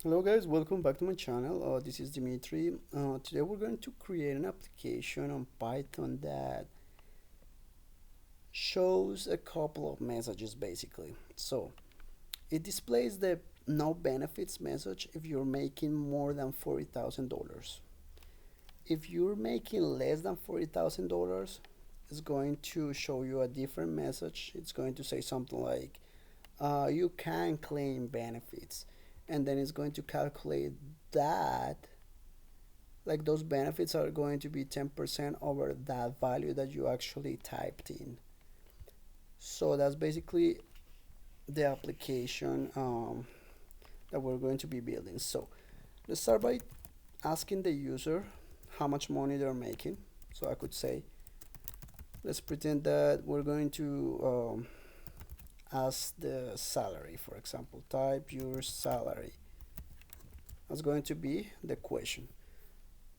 Hello guys, welcome back to my channel. This is Dimitri. Today we're going to create an application on Python that shows a couple of messages basically. So it displays the no benefits message if you're making more than $40,000. If you're making less than $40,000, it's going to show you a different message. It's going to say something like you can claim benefits, and then it's going to calculate that, like those benefits are going to be 10% over that value that you actually typed in. So that's basically the application that we're going to be building. So let's start by asking the user how much money they're making. So I could say, let's pretend that we're going to ask the salary. For example, type your salary. That's going to be the question.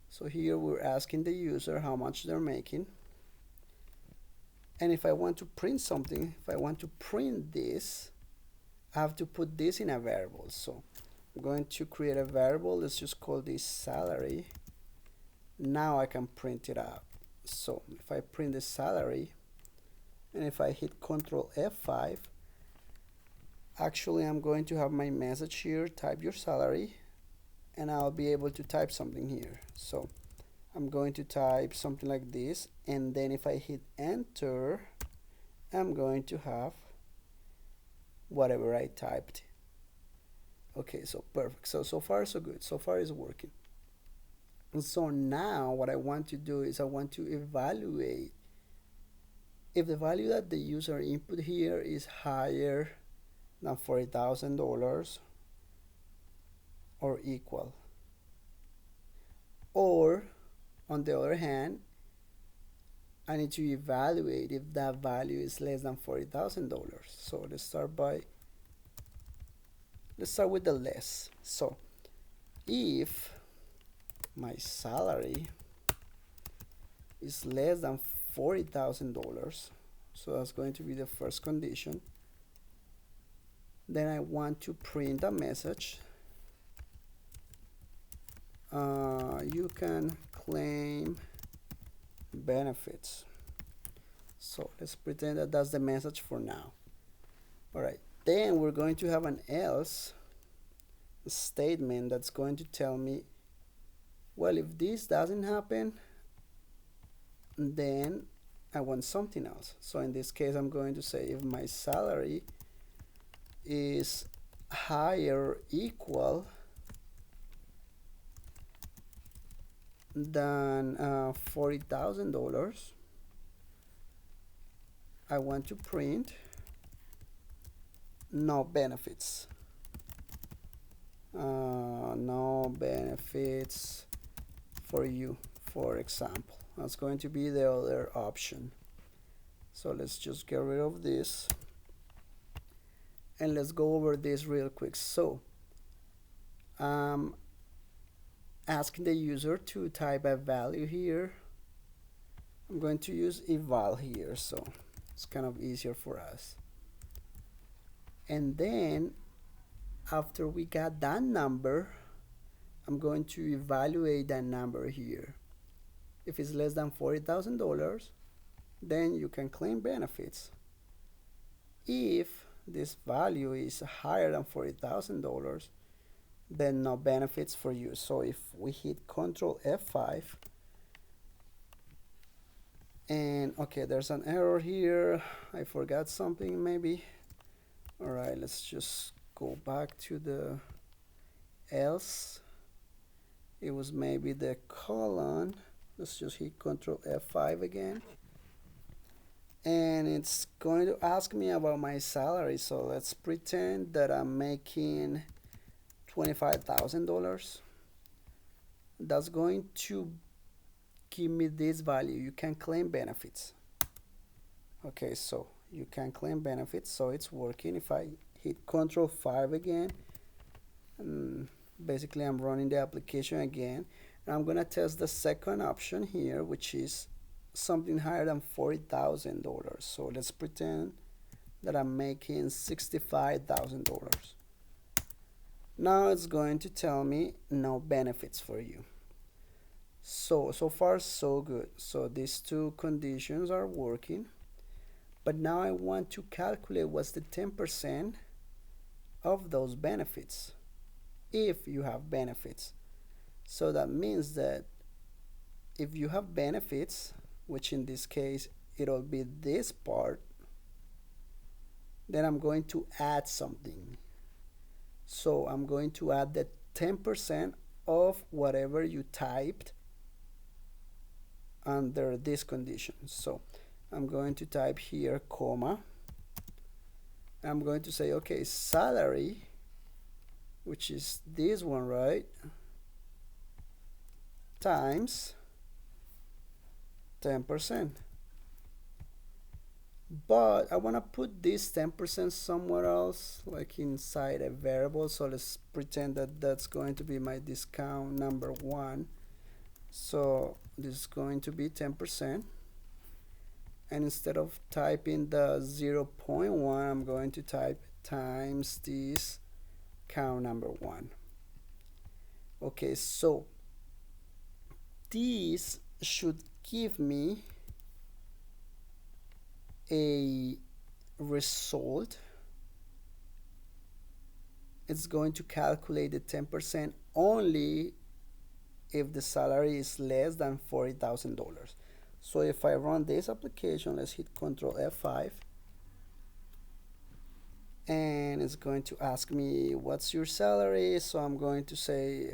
So here we're asking the user how much they're making. And if I want to print something, if I want to print this, I have to put this in a variable. So I'm going to create a variable. Let's just call this salary. Now I can print it out. So if I print the salary, and if I hit Ctrl F5, actually I'm going to have my message here, type your salary, and I'll be able to type something here. So I'm going to type something like this, and then if I hit enter, I'm going to have whatever I typed. Okay, so perfect. So far so good. So far it's working. And so now what I want to do is I want to evaluate if the value that the user input here is higher than $40,000 or equal, or on the other hand, I need to evaluate if that value is less than $40,000. So let's start with the less. So if my salary is less than $40,000, so that's going to be the first condition, then I want to print a message. You can claim benefits. So let's pretend that that's the message for now. All right, then we're going to have an else statement that's going to tell me, well, if this doesn't happen, then I want something else. So in this case, I'm going to say if my salary is higher or equal than $40,000, I want to print no benefits. No benefits for you, for example. That's going to be the other option. So let's just get rid of this, and let's go over this real quick. So asking the user to type a value here. I'm going to use eval here, so it's kind of easier for us. And then after we got that number, I'm going to evaluate that number here. If it's less than $40,000, then you can claim benefits. If this value is higher than $40,000, then no benefits for you. So if we hit Ctrl F5, and okay, there's an error here. I forgot something maybe. All right, let's just go back to the else. It was maybe the colon. Let's just hit Ctrl F5 again. And it's going to ask me about my salary. So let's pretend that I'm making $25,000. That's going to give me this value. You can claim benefits. Okay, so you can claim benefits, so it's working. If I hit Ctrl 5 again, basically I'm running the application again, and I'm gonna test the second option here, which is something higher than $40,000. So let's pretend that I'm making $65,000. Now it's going to tell me no benefits for you. So far so good. So these two conditions are working. But now I want to calculate what's the 10% of those benefits if you have benefits. So that means that if you have benefits, which in this case it'll be this part, then I'm going to add something. So I'm going to add the 10% of whatever you typed under this condition. So I'm going to type here comma. I'm going to say, okay, salary, which is this one, right, times 10%. But I want to put this 10% somewhere else, like inside a variable. So let's pretend that that's going to be my discount number one. So this is going to be 10%. And instead of typing the 0.1, I'm going to type times this count number one. Okay, so this should give me a result. It's going to calculate the 10% only if the salary is less than $40,000. So if I run this application, let's hit Control F5, and it's going to ask me what's your salary. So I'm going to say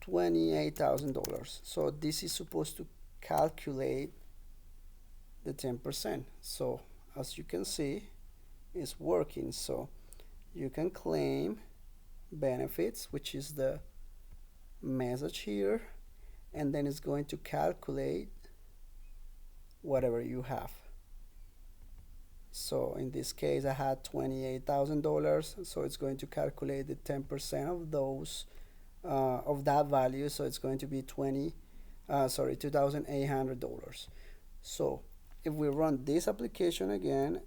$28,000. So this is supposed to calculate the 10%. So as you can see, it's working. So you can claim benefits, which is the message here, and then it's going to calculate whatever you have. So in this case I had $28,000, so it's going to calculate the 10% of those of that value, so it's going to be $2,800. So if we run this application again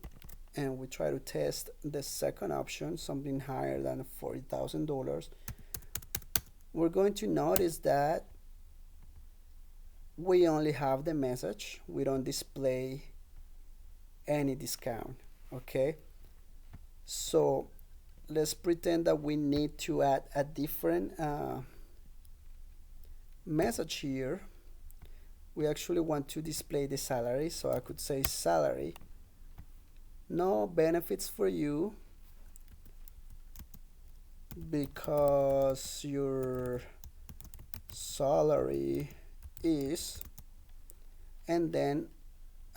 and we try to test the second option, something higher than $40,000, we're going to notice that we only have the message. We don't display any discount. Okay, so let's pretend that we need to add a different message here. We actually want to display the salary, so I could say salary, no benefits for you because your salary is, and then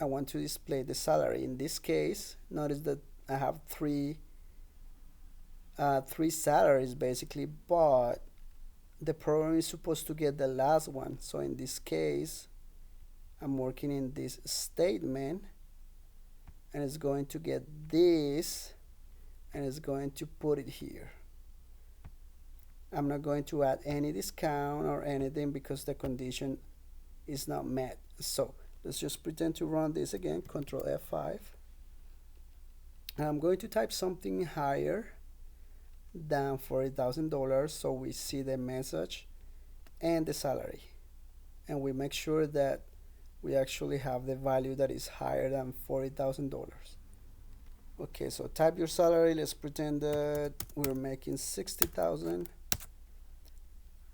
I want to display the salary. In this case, notice that I have three salaries basically, but the program is supposed to get the last one. So in this case, I'm working in this statement, and it's going to get this, and it's going to put it here. I'm not going to add any discount or anything because the condition is not met. So let's just pretend to run this again, Control F5. And I'm going to type something higher than $40,000, so we see the message and the salary, and we make sure that we actually have the value that is higher than $40,000. Okay, so type your salary. Let's pretend that we're making $60,000,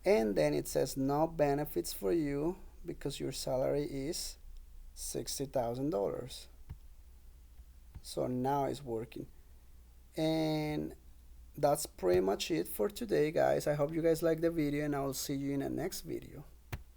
and then it says no benefits for you because your salary is $60,000. So now it's working. And that's pretty much it for today, guys. I hope you guys like the video, and I will see you in the next video.